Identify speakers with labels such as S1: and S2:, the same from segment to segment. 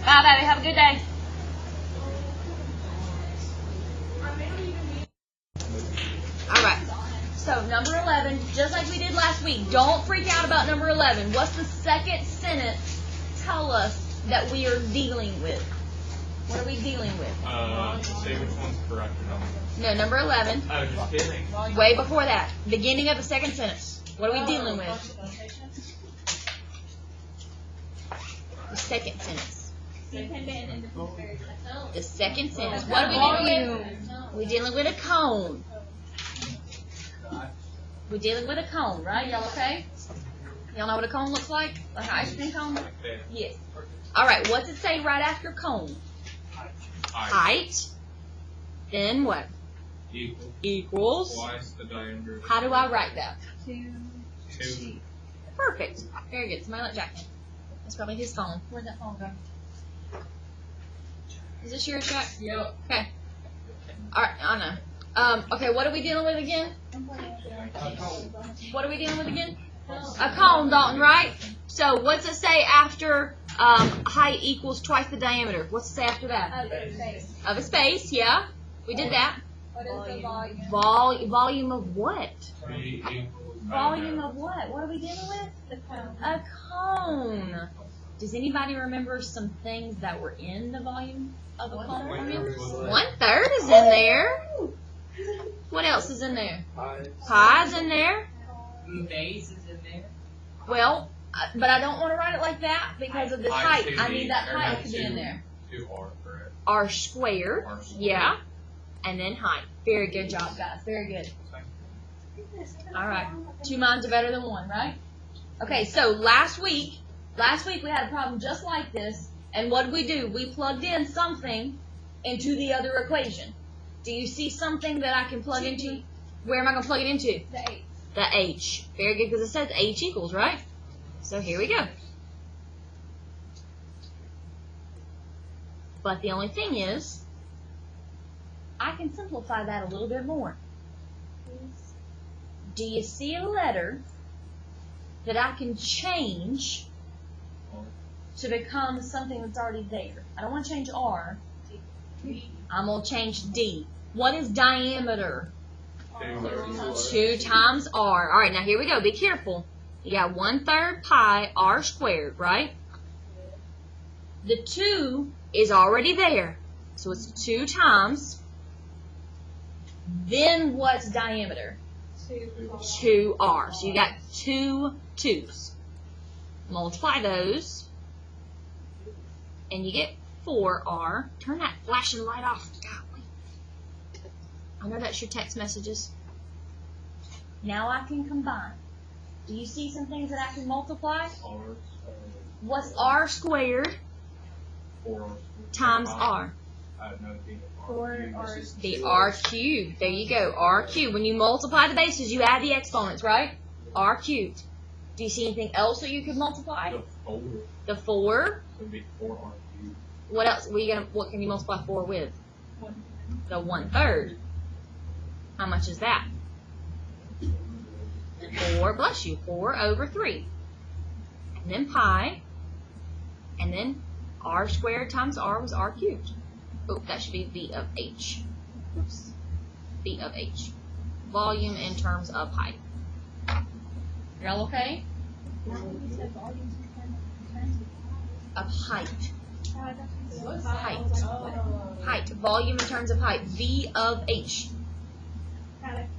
S1: Bye, baby. Have a good day. All right. So number 11, just like we did last week, don't freak out about number 11. What's the second sentence tell us that we are dealing with? What are we dealing with?
S2: Say which one's correct or not.
S1: No, number 11.
S2: Oh, just kidding.
S1: Way before that. Beginning of the second sentence. What are we dealing with? The second sentence. The second sentence. What are we dealing with? We're dealing with a cone. We're dealing with a cone, right? Y'all okay? Y'all know what a cone looks like? Like an ice cream cone? Yes. All right, what's it say right after cone? Height. Then what? Equals.
S2: Twice the diameter.
S1: How do I write that?
S2: 2.
S1: Perfect. Very good. Somebody let Jack in. That's probably his phone. Where'd that phone go? Is this yours, Jack?
S2: Yep.
S1: Okay. All right, I know. Okay, what are we dealing with again? What are we dealing with again? A cone, Dalton, right? So what's it say after height equals twice the diameter? What's it say after that? Of a space, yeah. We did that.
S3: What is the volume?
S1: Volume of what? Volume of what? What are we dealing with?
S3: The cone.
S1: A cone. Does anybody remember some things that were in the volume of a cone? 1/3 is in there. What else is in there? Pi's in there.
S4: Base is in there.
S1: Well, but I don't want to write it like that because of the height. I need that height to be in there.
S2: 2R, correct.
S1: R squared. Yeah. And then height. Very good job, guys. Very good. All right. 2 minds are better than 1, right? Okay, so last week we had a problem just like this. And what did we do? We plugged in something into the other equation. Do you see something that I can plug into? Where am I going to plug it into?
S3: The H.
S1: The H. Very good, because it says H equals, right? So here we go. But the only thing is, I can simplify that a little bit more. Do you see a letter that I can change to become something that's already there? I don't want to change R. I'm going to change D. What is diameter? 2 times R. All right, now here we go. Be careful. You got 1/3 pi R squared, right? The 2 is already there. So it's 2 times. Then what's diameter? 2R. So you got 2 2's. Multiply those. And you get 4R. Turn that flashing light off. Golly. I know that's your text messages. Now I can combine. Do you see some things that I can multiply? What's R squared
S2: 4
S1: times R? The R cubed. There you go. R cubed. When you multiply the bases, you add the exponents, right? R cubed. Do you see anything else that you could multiply? The 4.
S2: So it'd be 4R cubed.
S1: What else? What can you multiply 4 with? The 1/3. How much is that? 4, bless you, 4 over 3. And then pi. And then R squared times R was R cubed. Oh, that should be V of H. Oops. V of H. Volume in terms of height. Y'all okay? Of height. Height. Volume in terms of height. V of H.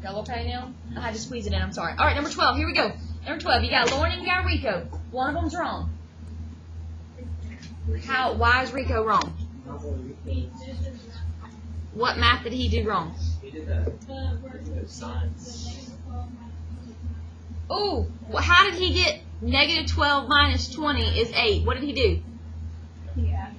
S1: Y'all okay now? I had to squeeze it in. I'm sorry. All right, number 12. Here we go. Number 12. You got Lauren and you got Rico. One of them's wrong. Why is Rico wrong? What math did he do wrong?
S4: He did that. Science.
S1: Oh, well, how did he get negative 12 minus 20 is 8? What did he do?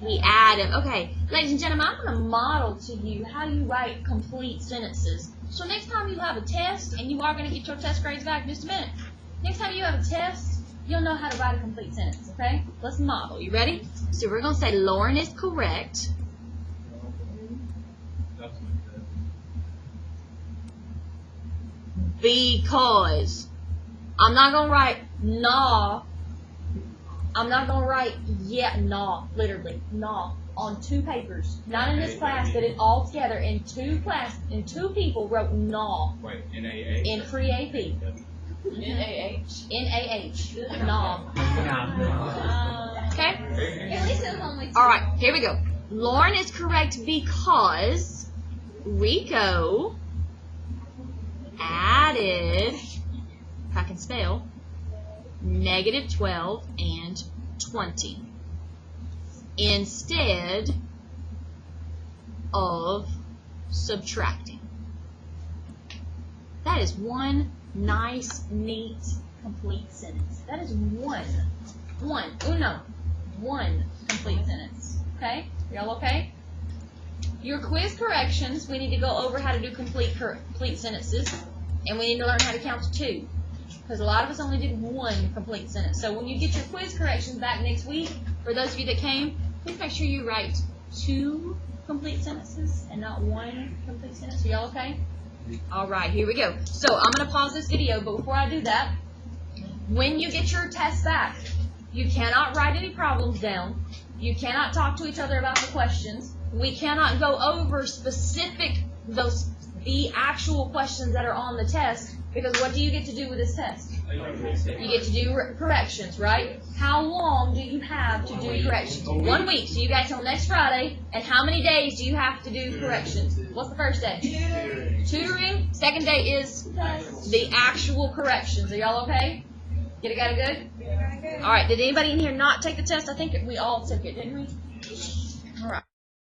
S1: He added. Okay, ladies and gentlemen, I'm going to model to you how you write complete sentences. So next time you have a test, and you are going to get your test grades back in just a minute. Next time you have a test, you'll know how to write a complete sentence, okay? Let's model. You ready? So we're going to say Lauren is correct. Because I'm not going to write nah I'm not going to write literally, on 2 papers. Not in this class, but it all together in 2 people wrote no
S2: Wait, NAA?
S1: in pre-AP.
S4: NAH.
S1: N-A-H. No. Okay?
S3: At least it was only 2.
S1: All right, here we go. Lauren is correct because Rico added, if I can spell, -12 and 20 instead of subtracting. That is one nice, neat, complete sentence. That is one complete sentence. Okay? Y'all okay? Your quiz corrections, we need to go over how to do complete sentences, and we need to learn how to count to 2. Because a lot of us only did 1 complete sentence. So when you get your quiz corrections back next week, for those of you that came, please make sure you write 2 complete sentences and not 1 complete sentence. Are y'all okay? All right, here we go. So I'm going to pause this video, but before I do that, when you get your test back, you cannot write any problems down. You cannot talk to each other about the questions. We cannot go over the actual questions that are on the test, because what do you get to do with this test? You get to do corrections, right? How long do you have to do corrections? 1 week. So you got till next Friday. And how many days do you have to do corrections? What's the first day? Tutoring. Second day is the actual corrections. Are y'all okay? Got it good? All right. Did anybody in here not take the test? I think we all took it, didn't we? All right.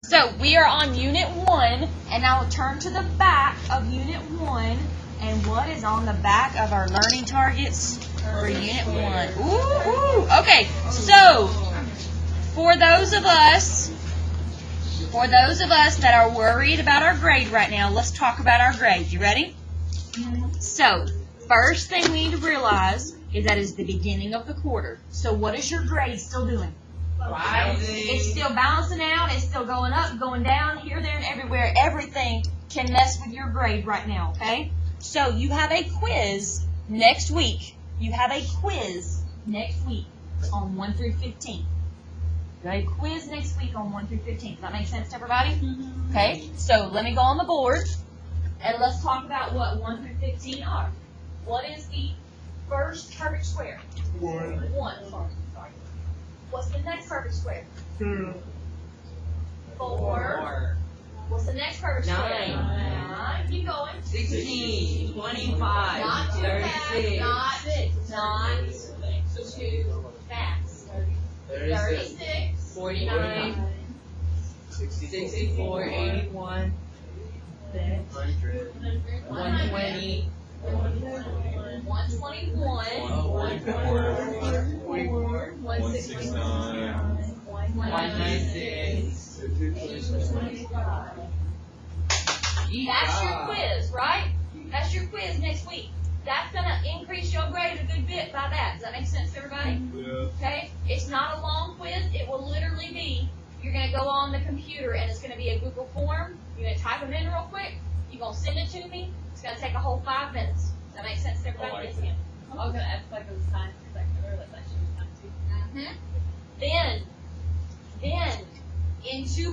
S1: So we are on Unit 1, and now we'll turn to the back of Unit 1. And what is on the back of our learning targets for Unit 1? Ooh. Okay, so for those of us that are worried about our grade right now, let's talk about our grade. You ready? So, first thing we need to realize is that it's the beginning of the quarter. So what is your grade still doing? It's still balancing out. It's still going up, going down, here, there, and everywhere. Everything can mess with your grade right now, okay? So you have a quiz next week. You have a quiz next week on 1 through 15. You have a quiz next week on 1 through 15. Does that make sense to everybody? Mm-hmm. Okay, so let me go on the board, and let's talk about what 1 through 15 are. What is the first perfect square? 1. What's the next perfect square?
S2: 2.
S1: 4. What's the next perfect square? 9. Keep going.
S4: 16, 25,
S1: Not too
S4: 36,
S1: fast. Not too fast. 36.
S4: 49, 64, 81,
S2: 100.
S4: 120,
S1: 121.
S2: 169.
S4: 196.
S1: That's your quiz, right? That's your quiz next week. That's going to increase your grade a good bit by that. Does that make sense to everybody?
S2: Yeah.
S1: Okay? It's not a long quiz. It will literally be, you're going to go on the computer and it's going to be a Google form. You're going to type them in real quick. You're going to send it to me. It's going to take a whole 5 minutes. Does that make sense to everybody? Yes, ma'am.
S3: I was going to ask like a science sector that she was time to.
S1: Mm-hmm. Then, in 2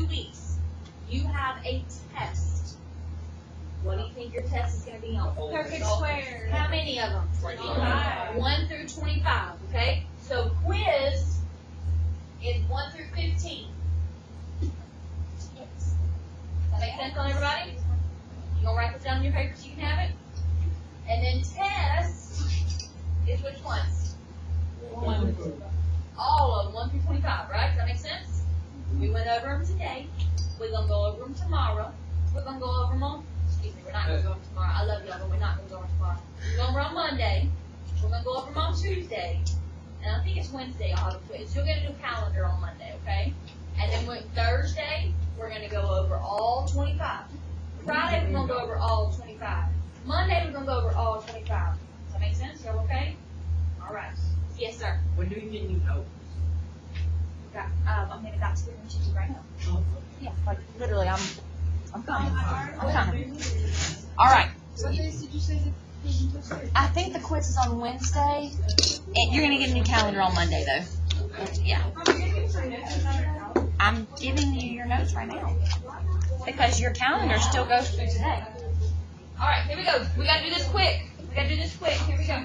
S1: weeks, you have a test. What do you think your test is going to be on?
S3: Perfect square.
S1: How many of them?
S3: 25.
S1: 1 through 25, okay? So quiz is 1 through 15. That make sense on everybody? You gonna write this down on your paper so you can have it? And then test is which ones? All of them, 1 through 25, right? Does that make sense? We went over them today. We're going to go over them tomorrow. We're going to go over them on, we're not going to go over them tomorrow. I love y'all, but we're not going to go over them tomorrow. We're going over on Monday. We're going to go over them on Tuesday. And I think it's Wednesday I'll have a quiz. You'll get a new calendar on Monday, okay? And then Thursday, we're going to go over all 25. Friday, we're going to go over all 25. Monday, we're going to go over all 25. Does that make sense? Y'all okay? All right. Yes, sir.
S4: When do we get new notes?
S1: I'm gonna got to give them to you right now. Yeah, like literally, I'm coming. I'm coming. All right.
S3: What days did you say?
S1: I think the quiz is on Wednesday. And you're going to get a new calendar on Monday, though. Yeah. I'm giving you your notes right now. Because your calendar still goes through today. All right, here we go. We got to do this quick. Here we go.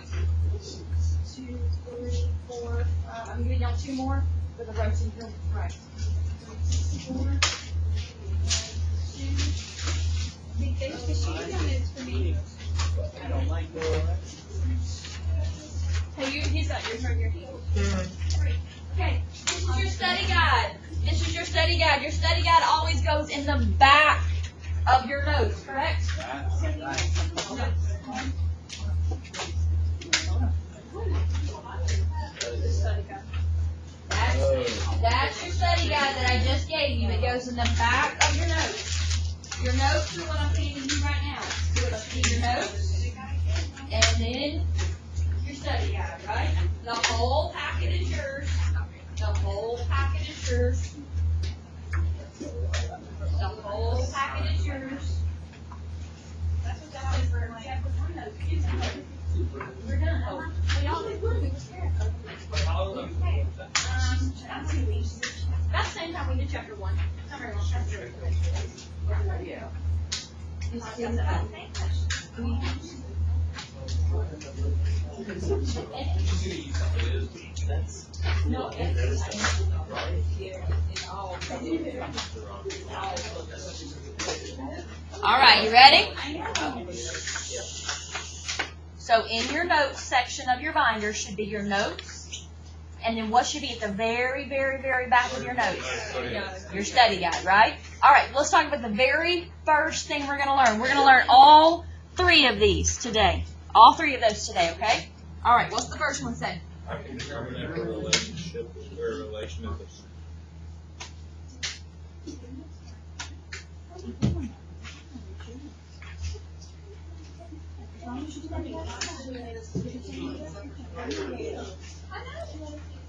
S1: 2, 3, 4. I'm giving y'all 2 more for the roasting bill. Right. 4, 2. Big face, because she got notes for me.
S2: I don't like the.
S3: Hey, he's got yours right here.
S1: Okay, this is your study guide. Your study guide always goes in the back of your notes, correct? That's your study guide that I just gave you. It goes in the back of your notes. Your notes are what I'm feeding you right now. So let's feed your notes. And then your study guide, right? The whole packet is yours. The whole packet is yours. The whole packet is yours.
S3: That's what that is for chapter 1 notes.
S1: We're done.
S3: We all did one. We were scared.
S1: About the same time we did chapter 1. Not very long. No, all right, you ready? So in your notes section of your binder should be your notes, and then what should be at the very, very, very back of your notes? Your study guide, right? All right, let's talk about the very first thing we're going to learn. We're going to learn all 3 of these today. All 3 of those today, okay? All right, what's the first one say?
S2: I can determine if a relationship or a relation is a.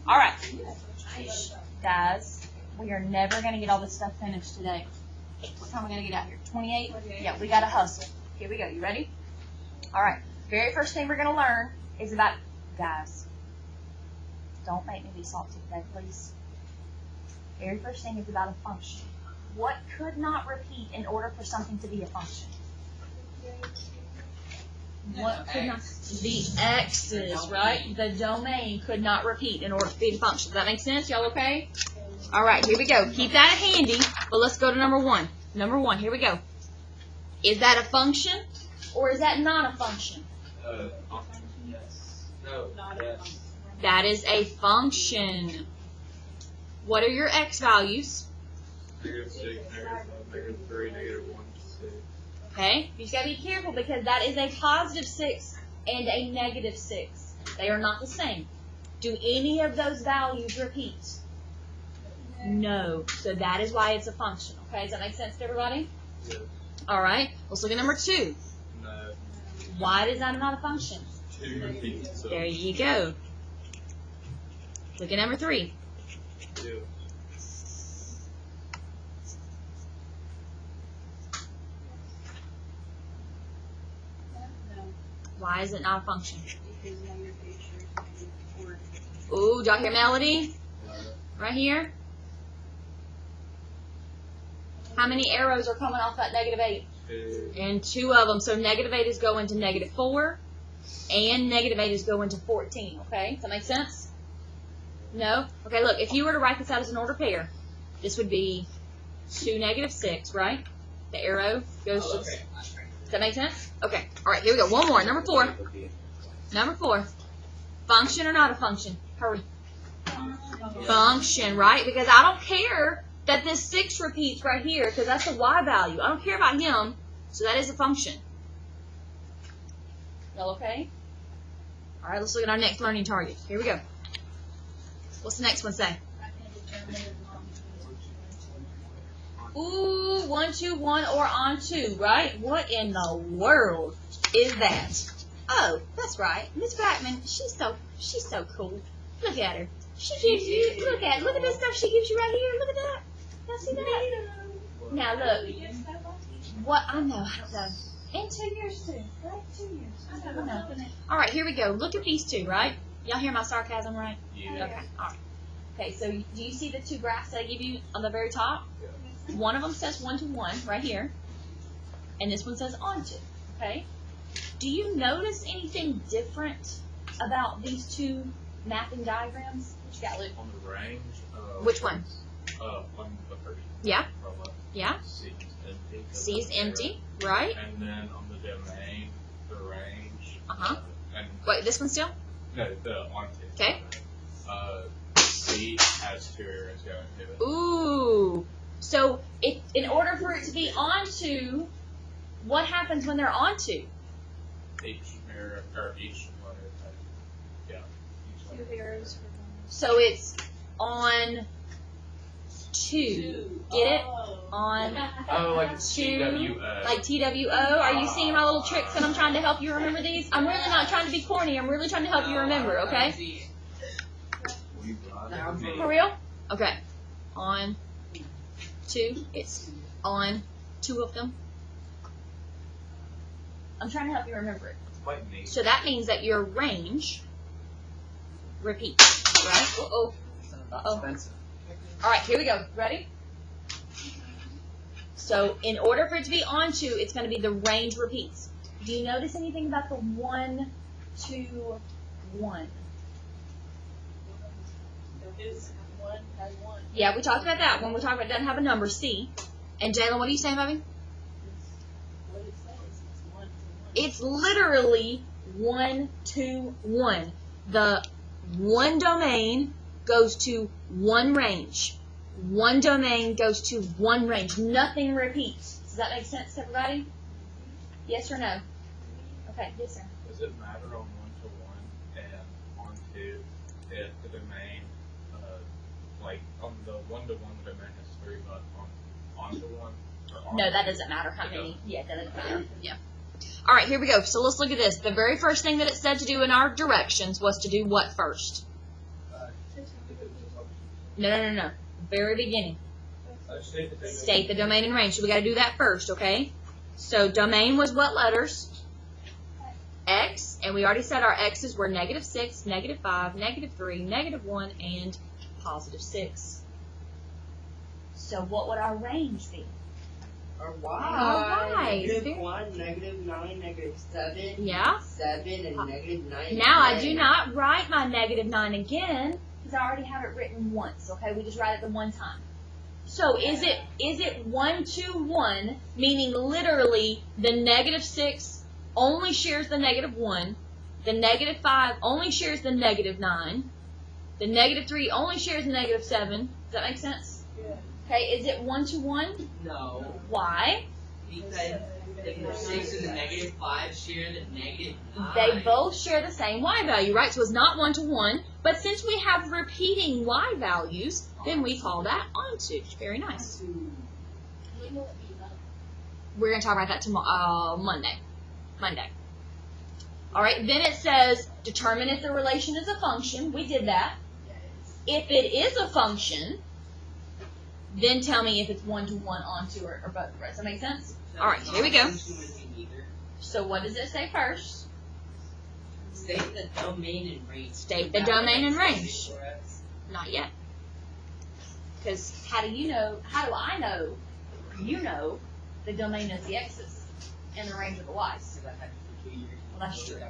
S1: All right. Guys, we are never going to get all this stuff finished today. What time are we going to get out here? 28? Yeah, we got to hustle. Here we go. You ready? All right. Very first thing we're going to learn is about, guys, don't make me be salty today, please. Very first thing is about a function. What could not repeat in order for something to be a function? What could not? The x's, right? The domain could not repeat in order to be a function. Does that make sense? Y'all okay? All right, here we go. Keep that handy, but let's go to number 1. Number 1, here we go. Is that a function or is that not a function?
S2: Yes. No. Yes.
S1: That is a function. What are your x values?
S2: -6, -3, -1, 6.
S1: Okay? You just got to be careful because that is a positive 6 and a negative 6. They are not the same. Do any of those values repeat? No. So that is why it's a function. Okay? Does that make sense to everybody?
S2: Yes.
S1: All right. Let's look at number 2.
S2: No.
S1: Why is that not a function?
S2: 2 repeats. So
S1: There you go. Look at number 3.
S2: 2.
S1: Why is it not a function? Ooh, did y'all hear Melody? Right here? How many arrows are coming off that -8?
S2: 2.
S1: And 2 of them. So -8 is going to -4, and -8 is going to 14. Okay? Does that make sense? No? Okay, look, if you were to write this out as an order pair, this would be 2 -6, right? The arrow goes to... Does that make sense? Okay. All right, here we go. One more. Number 4. Number 4. Function or not a function? Hurry. Function, right? Because I don't care that this 6 repeats right here because that's a y value. I don't care about him, so that is a function. Y'all okay? All right, let's look at our next learning target. Here we go. What's the next one say? Ooh, 1, 2, 1, or on 2, right? What in the world is that? Oh, that's right. Miss Backman, she's so cool. Look at her. She gives you, look at this stuff she gives you right here. Look at that. Y'all see that? Now look. What, I know, I don't know. In 2 years too. Right? 2 years. I know. All right, here we go. Look at these two, right? Y'all hear my sarcasm, right?
S2: Yeah.
S1: Okay. All right. Okay. So do you see the two graphs that I give you on the very top? One of them says 1 to 1 right here, and this one says on to. Okay. Do you notice anything different about these two mapping diagrams? What you got, Luke?
S2: On the range.
S1: Which one?
S2: On the first.
S1: Yeah.
S2: Row up,
S1: Yeah.
S2: C is empty.
S1: C is empty, right?
S2: And then on the domain, the range.
S1: Uh-huh.
S2: And
S1: Wait, this one still?
S2: no, the onto.
S1: Okay.
S2: C has 2 arrows going to it.
S1: Ooh. So in order for it to be onto, what happens when they're onto?
S2: Each mirror or each letter. Yeah. Each letter.
S3: 2 arrows for
S1: So it's on two. Get it? On
S2: Oh, like
S1: two,
S2: TWO.
S1: like TWO. Are you seeing my little tricks that I'm trying to help you remember these? I'm really not trying to be corny. I'm really trying to help you remember, okay? For real? Okay. On two. It's on 2 of them. I'm trying to help you remember it.
S2: It's quite neat.
S1: So that means that your range repeats, right? Uh-oh. Uh-oh. All right, here we go. Ready? So in order for it to be onto, it's going to be the range repeats. Do you notice anything about the 1, 2, 1?
S3: one has one.
S1: Yeah, we talked about that when we talked about it doesn't have a number, C. And Jalen, what are you saying, baby?
S3: What it says is 1 to 1.
S1: It's literally 1, 2, 1. The one domain goes to one range. One domain goes to one range. Nothing repeats. Does that make sense to everybody? Yes or no? Okay, yes, sir.
S2: Does it matter on 1 to 1 and on 2 if the domain, like on the 1 to 1, the domain has 3, but on to 1? Or on
S1: No, that
S2: to
S1: doesn't matter how
S2: It
S1: many.
S2: doesn't.
S1: Yeah, that doesn't matter. Yeah. All right, here we go. So let's look at this. The very first thing that it said to do in our directions was to do what first? No. Very beginning. State the domain and range. So we got to do that first, okay? So domain was what letters? X, and we already said our X's were -6, -5, -3, -1, and +6. So what would our range be?
S5: Or
S1: Alright.
S5: -1, -9, -7.
S1: Yeah.
S5: 7 and -9.
S1: Now I do not write my -9 again because I already have it written once. Okay, we just write it the one time. So is it 1 to 1, meaning literally the -6 only shares the -1, the -5 only shares the -9, the -3 only shares the -7. Does that make sense?
S3: Yeah.
S1: Okay, is it 1 to 1?
S5: No,
S1: Why?
S5: because the 6 and the -5 share the -9.
S1: They both share the same y value, right? So it's not 1 to 1. But since we have repeating y values, then we call that onto. Very nice.
S3: When will it be done?
S1: We're going to talk about that tomorrow, Monday. All right, then it says determine if the relation is a function. We did that. If it is a function, then tell me if it's 1 to 1, onto, or both. Does that make sense? All right, here we go. So what does it say first?
S5: State the domain and range.
S1: State the domain and range. Not yet. Because how do I know, you know, the domain is the x's and the range of the y's. Well, that's true.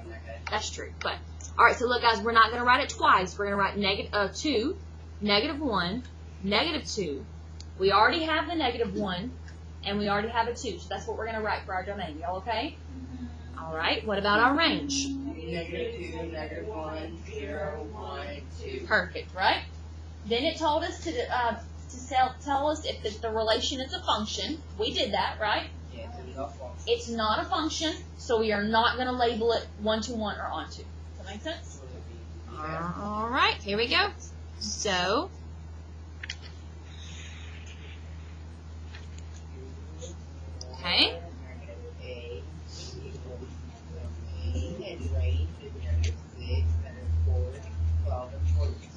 S1: That's true. But, all right, so look, guys, we're not going to write it twice. We're going to write -2, -1, -2. We already have the -1, and we already have a 2. So that's what we're going to write for our domain. Y'all okay? All right, what about our range?
S5: -2, -1, 0, 1, 2.
S1: Perfect, right? Then it told us to tell us if the relation is a function. We did that, right?
S5: Yeah, so it's not false.
S1: It's not a function, so we are not going to label it 1 to 1 or onto. Does that make sense? All right, here we go. So, okay.
S5: A equals domain and range is -6, -4, 12, and 14.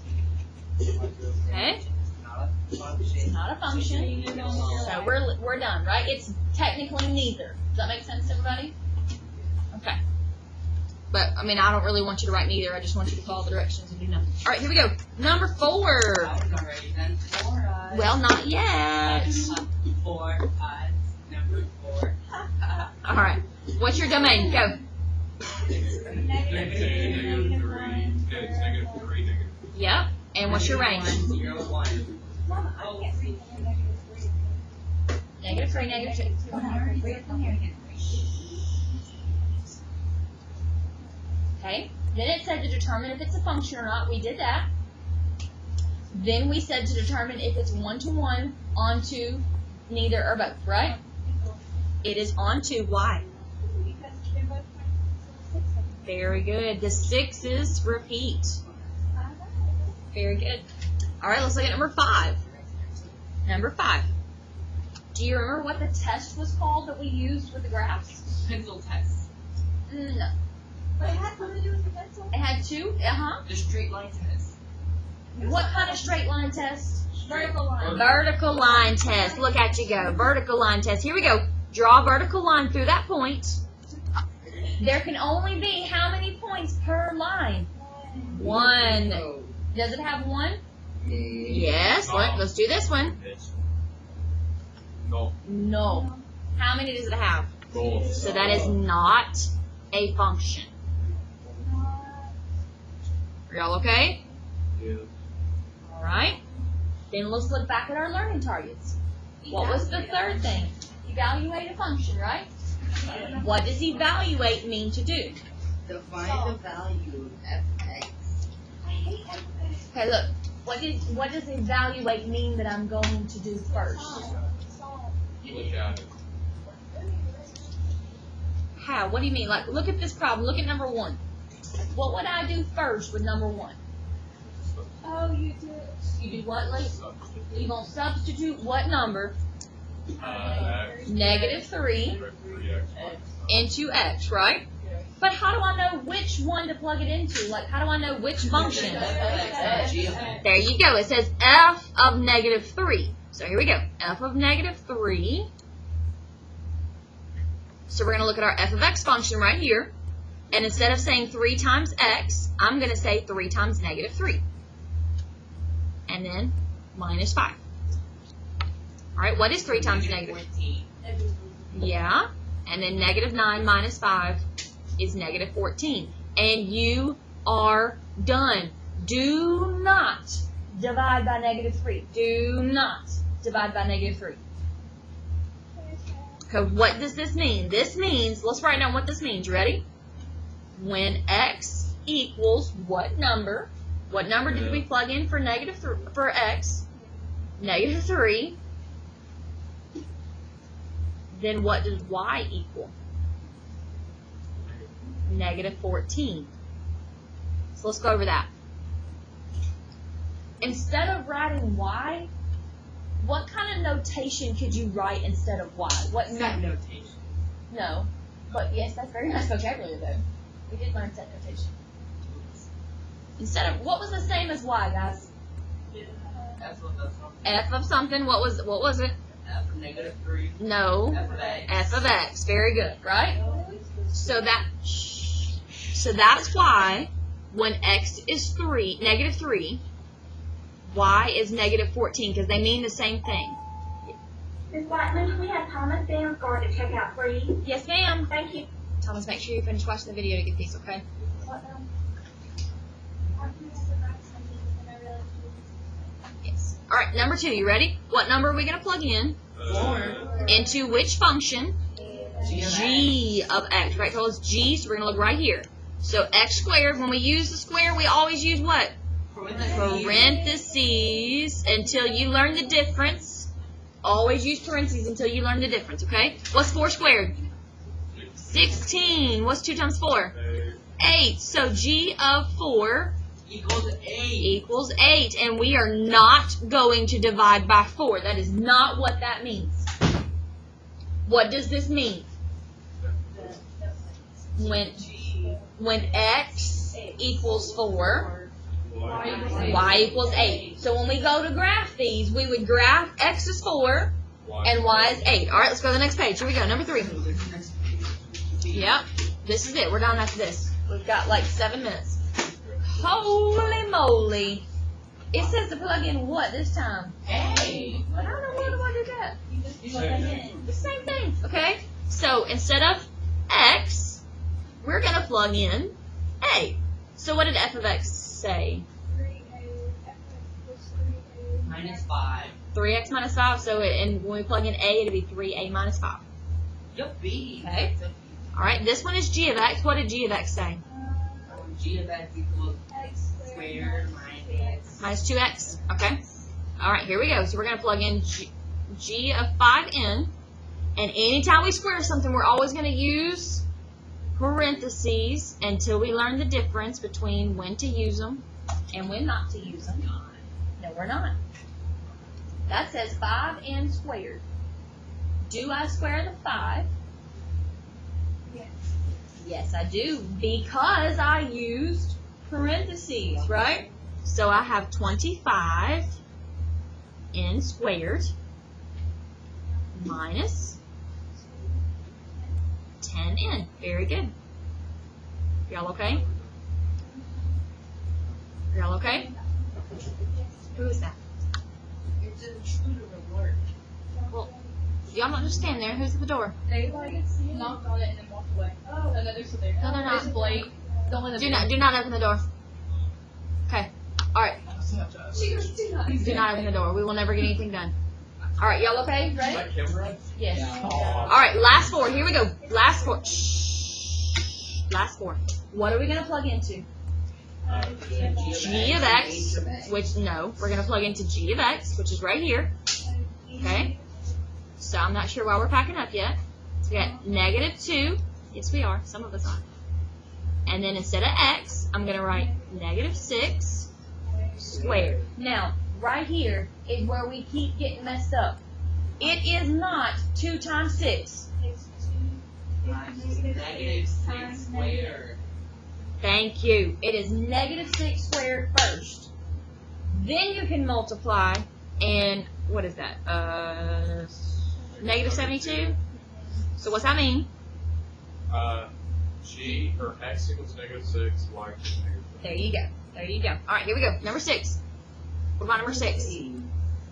S1: Okay.
S5: It's not a function.
S1: not a function. So we're done, right? It's technically neither. Does that make sense to everybody? Okay. But, I mean, I don't really want you to write neither. I just want you to follow the directions and do nothing. All right, here we go. Number 4.
S5: I was already done 4.
S1: Well, not yet.
S5: 4, number 4.
S1: All right. What's your domain? Go.
S2: Negative 3, negative.
S1: Yep. And what's your range?
S5: 0, 1.
S3: Mama, I can't read
S1: Negative 3, negative 2.
S3: Come here again.
S1: Okay. Then it said to determine if it's a function or not. We did that. Then we said to determine if it's one-to-one onto neither or both, right? It is onto. Why?
S3: Because they're both 6.
S1: Very good. The 6's repeat. Very good. All right, let's look at number 5. Number 5. Do you remember what the test was called that we used with the graphs?
S5: Pencil test.
S1: No.
S3: But it had something to do with the pencil?
S1: It had 2? Uh-huh.
S5: The straight line test.
S1: What kind of straight line test?
S3: Vertical line.
S1: Vertical line test. Look at you go. Vertical line test. Here we go. Draw a vertical line through that point. There can only be how many points per line? 1. Does it have 1? Yes. Let's do this one.
S2: No.
S1: No. How many does it have?
S2: Goal.
S1: So that is not a function. Are y'all okay?
S2: Yeah.
S1: All right. Then let's look back at our learning targets. What was the third thing? Evaluate a function, right? What does evaluate mean to do?
S5: Define the value of f(x).
S3: I hate everything.
S1: Okay, look. What does evaluate mean that I'm going to do first?
S2: Look at it.
S1: How? What do you mean? Like, look at this problem. Look at number 1. What would I do first with number 1?
S3: Oh, you do.
S1: You do what, Lee? You're going to substitute what number?
S2: X.
S1: Negative 3 into x, right? But how do I know which one to plug it into? Like, how do I know which function? There you go. It says f of negative 3. So here we go. F of negative 3. So we're going to look at our f of x function right here. And instead of saying 3 times x, I'm going to say 3 times negative 3. And then minus 5. All right, what is 3 times negative?
S5: 14.
S1: Yeah. And then negative 9 minus 5 is negative 14. And you are done. Do not divide by negative 3. Do not divide by negative 3. Okay, what does this mean? This means, let's write down what this means. Ready? When x equals what number? What number did we plug in for for x? Negative 3. Then what does y equal? Negative 14. So let's go over that. Instead of writing y, what kind of notation could you write instead of y? What
S5: Set notation.
S1: No. But yes, that's very nice vocabulary though. We did learn set notation. Instead of, what was the same as y, guys?
S5: That's what that's from.
S1: F of something, what was it?
S5: F of negative 3.
S1: No.
S5: F of x.
S1: F of x. Very good, right? So that's why when x is negative 3, y is negative 14, because they mean the same thing.
S6: Ms. Blackman, can we have Thomas downstairs to check out, please?
S1: Yes, ma'am.
S6: Thank you.
S1: Thomas, make sure you finish watching the video to get these, okay? Yes. All right, number 2, you ready? What number are we going to plug in?
S5: 4.
S1: Into which function?
S5: G
S1: of x, right? So it's g, so we're going to look right here. So x squared, when we use the square, we always use what? Parentheses until you learn the difference. Always use parentheses until you learn the difference, okay? What's 4 squared? 16. What's 2 times 4? 8. So g of 4
S5: equals 8.
S1: 8. And we are not going to divide by 4. That is not what that means. What does this mean? When x equals 4, Y equals 8. So when we go to graph these, we would graph x is 4 and y is 8. All right, let's go to the next page. Here we go, number 3. Yep, this is it. We're done after this. We've got like 7 minutes. Holy moly. It says to plug in what this time?
S5: Hey.
S1: I don't know why do I do that. The same thing, okay? So instead of x, we're going to plug in a. So what did f of x say?
S5: Minus 5.
S1: 3x minus 5. So when we plug in a, it'll be 3a minus 5.
S5: Yuppie.
S1: Okay. All right, this one is g of x. What did g of x say?
S5: G of x equals x squared minus x.
S1: Minus 2x. Okay. All right, here we go. So we're going to plug in g of 5n. And anytime we square something, we're always going to use parentheses until we learn the difference between when to use them and when not to use them. No, we're not. That says 5n squared. Do I square the 5?
S6: Yes.
S1: Yes, I do, because I used parentheses, right? So I have 25 n squared minus 10n. Very good. Y'all okay? Y'all okay? Who is that?
S4: It's an intruder alert.
S1: Well, y'all don't just stand there. Who's at the door?
S3: They like knocked on it and then walked away. Oh. And then they're still there.
S1: No, they're not.
S3: It's Blake. Don't let them
S1: Do not open the door. Okay. All right.
S3: She goes, do not.
S1: Do not open the door. We will never get anything done. All right, y'all okay? Ready?
S2: That camera?
S1: Yes.
S5: Yeah.
S1: All right, last 4. Here we go. Last 4. Shh. Last 4. What are we going to plug into? G of x, which, no, we're going to plug into g of x, which is right here. Okay? So I'm not sure why we're packing up yet. So we got negative 2. Yes, we are. Some of us are. And then instead of x, I'm going to write negative 6 squared. Now, right here is where we keep getting messed up. It is not 2 times 6.
S5: Negative 6 squared.
S1: Thank you. It is negative 6 squared first. Then you can multiply, and what is that? Negative 72? So what's that mean?
S2: G or x equals negative 6, y equals negative 5.
S1: There you go. There you go. All right, here we go. Number 6. What about number 6?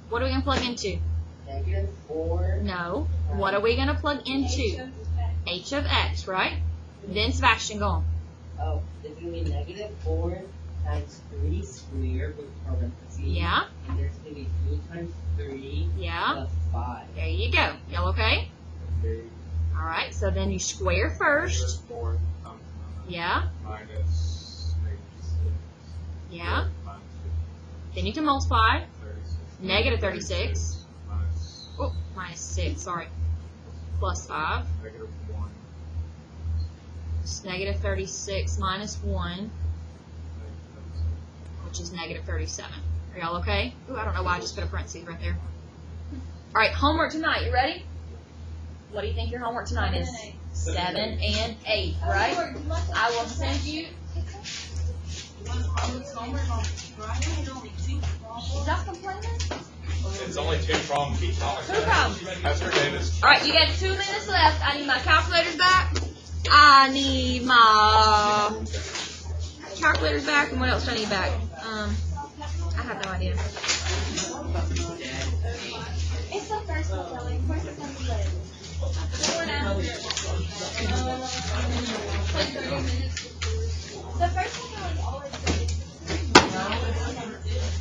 S1: What are we going to plug into?
S5: Negative 4.
S1: No. What are we going to plug into? H of x, right? Then Sebastian, go on.
S5: Oh, this is going to be negative 4 times 3 squared with parentheses.
S1: Yeah.
S5: And there's going to be 2 times 3
S1: Yeah.
S5: plus 5.
S1: There you go. Y'all okay?
S2: Okay.
S1: All right, so then you square first.
S2: Negative 4
S1: Yeah.
S2: minus negative 6.
S1: Yeah.
S2: Minus
S1: Then you can multiply.
S2: 36.
S1: Negative 36.
S2: Minus
S1: Oh, minus 6, sorry. Plus 5.
S2: negative 1.
S1: It's negative 36 minus 1,
S2: Negative
S1: which is negative 37. Are y'all okay? Ooh, I don't know why I just put a parenthesis right there. All right, homework tonight. You ready? What do you think your homework tonight is? 7 and 8, right? I will send you. Stop complaining.
S2: It's only 2 problems. Keep talking.
S1: 2 problems.
S2: That's her Davis.
S1: All right, you got 2 minutes left. I need my calculators back. I need my calculators back, and what else do I need back? I have no idea.
S6: It's the first one, Kelly. Where's the second one? The first